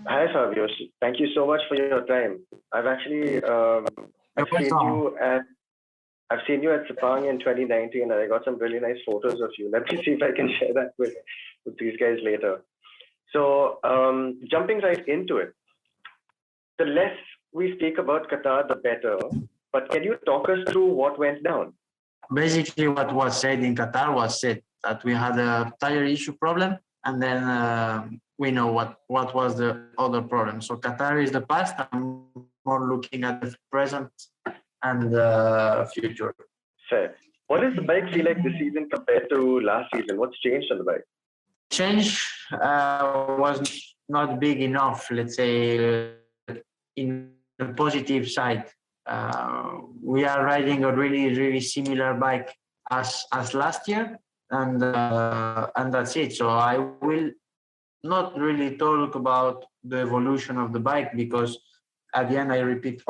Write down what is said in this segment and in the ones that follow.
Hi, Fabio. Thank you so much for your time. I've actually I've seen you at I've seen you at Sepang in 2019, and I got some really nice photos of you. Let me see if I can share that with these guys later. So, jumping right into it, the less we speak about Qatar, the better. But can you talk us through what went down? Basically, what was said in Qatar was said that we had a tire issue problem, and then we know what was the other problem. So Qatar is the past. I'm more looking at the present and the future. Fair. What does the bike feel like this season compared to last season? What's changed on the bike? Change was not big enough, let's say, in the positive side. We are riding a really similar bike as last year, and that's it. So I will not really talk about the evolution of the bike, because at the end I repeat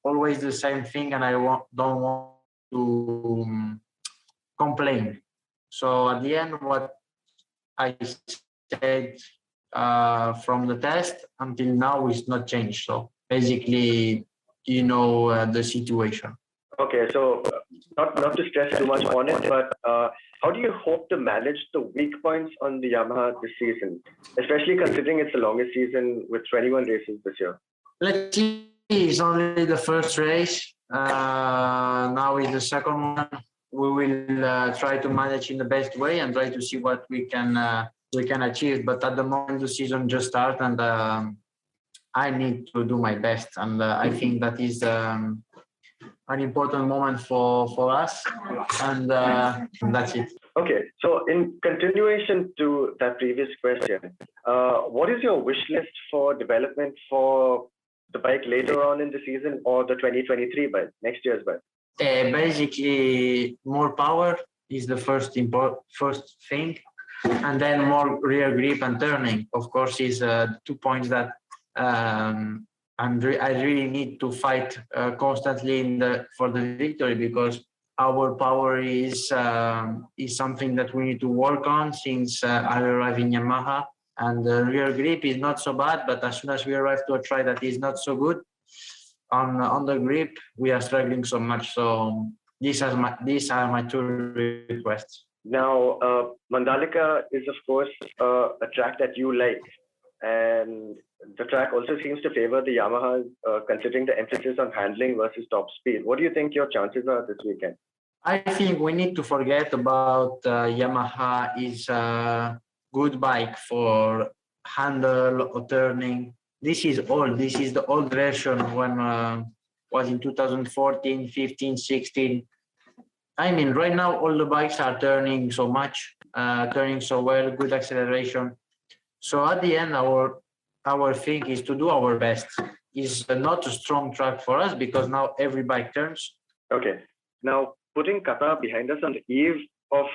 always the same thing, and I don't want to complain. So at the end, what I said from the test until now is not changed. So basically, the situation. Okay, so not to stress too much on it, but how do you hope to manage the weak points on the Yamaha this season, especially considering it's the longest season with 21 races this year? Let's see, it's only the first race. Now is the second one. We will try to manage in the best way and try to see what we can achieve. But at the moment, the season just started, and I need to do my best. And I think that is an important moment for us. And that's it. Okay, so in continuation to that previous question, what is your wish list for development for the bike later on in the season, or the 2023 bike, next year's bike? Basically, more power is the first thing, and then more rear grip and turning. Of course, is 2 points that I really need to fight constantly for the victory, because our power is something that we need to work on since I arrived in Yamaha. And the rear grip is not so bad, but as soon as we arrive to a track that is not so good on the grip, we are struggling so much. So these are my two requests. Now, Mandalika is of course a track that you like, and the track also seems to favor the Yamahas, considering the emphasis on handling versus top speed. What do you think your chances are this weekend? I think we need to forget about Yamaha is a good bike for handle or turning. This is old. This is the old version when was in 2014, 15, 16. I mean, right now all the bikes are turning so much, turning so well, good acceleration. So at the end, our thing is to do our best. It's not a strong track for us because now every bike turns. Okay. Now, putting Qatar behind us on the eve of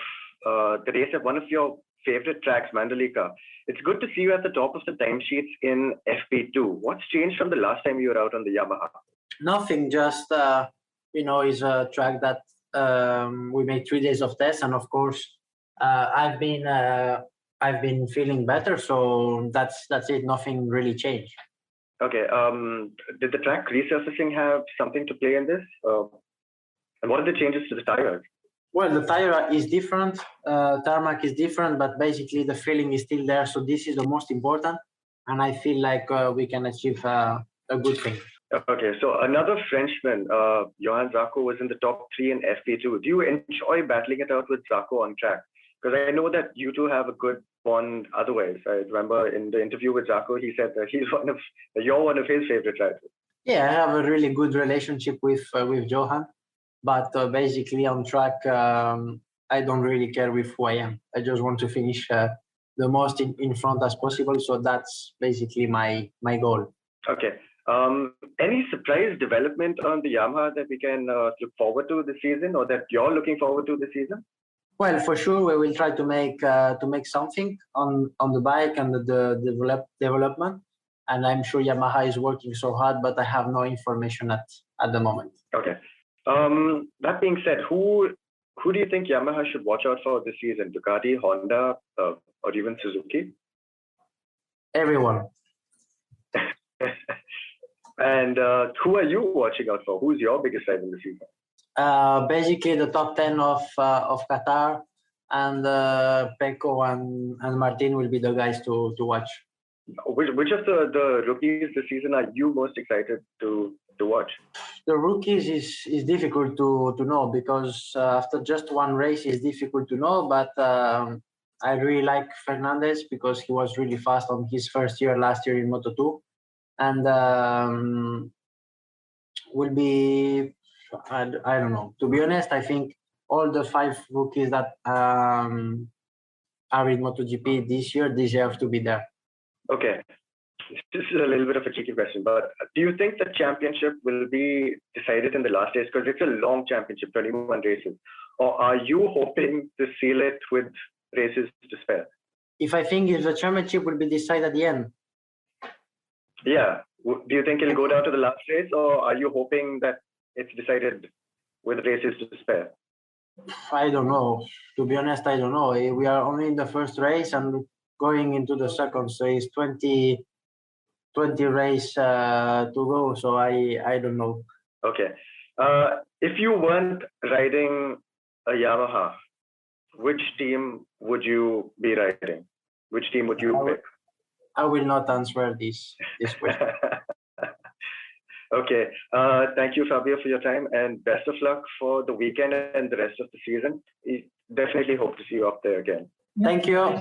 the race at one of your favorite tracks, Mandalika, it's good to see you at the top of the timesheets in FP2. What's changed from the last time you were out on the Yamaha? Nothing, just, is a track that we made 3 days of tests. And of course, I've been feeling better. So that's it. Nothing really changed. Okay. Did the track resurfacing have something to play in this? And what are the changes to the tires? Well, the tire is different, tarmac is different, but basically the feeling is still there. So this is the most important, and I feel like we can achieve a good thing. Okay, so another Frenchman, Johan Zarco, was in the top 3 in FP2. Do you enjoy battling it out with Zarco on track? Because I know that you two have a good bond otherwise. I remember in the interview with Zarco, he said that you're one of his favorite drivers. Yeah, I have a really good relationship with Johan. But basically on track, I don't really care with who I am. I just want to finish the most in front as possible. So that's basically my goal. Okay. Any surprise development on the Yamaha that we can look forward to this season, or that you're looking forward to this season? Well, for sure, we will try to make something on the bike and the development. And I'm sure Yamaha is working so hard, but I have no information at the moment. Okay. That being said, who do you think Yamaha should watch out for this season? Ducati, Honda, or even Suzuki? Everyone. And who are you watching out for? Who's your biggest rival this season? Basically, the top 10 of Qatar, and Pecco and Martin will be the guys to watch. Which of the rookies this season are you most excited to watch? The rookies is difficult to know, because after just one race it's difficult to know, but I really like Fernandez because he was really fast on his first year last year in Moto2, and will be, I don't know, to be honest. I think all the 5 rookies that are in MotoGP this year deserve to be there. Okay, this is a little bit of a tricky question, but do you think the championship will be decided in the last race, because it's a long championship, 21 races, or are you hoping to seal it with races to spare? If the championship will be decided at the end. Yeah. Do you think it'll go down to the last race, or are you hoping that it's decided with races to spare? I don't know. To be honest, I don't know. We are only in the first race and going into the second, so it's 20 race to go. So I don't know. Okay. If you weren't riding a Yamaha, which team would you be riding? Which team would you pick? I will not answer this question. Okay. Thank you, Fabio, for your time, and best of luck for the weekend and the rest of the season. We definitely hope to see you up there again. Thank you.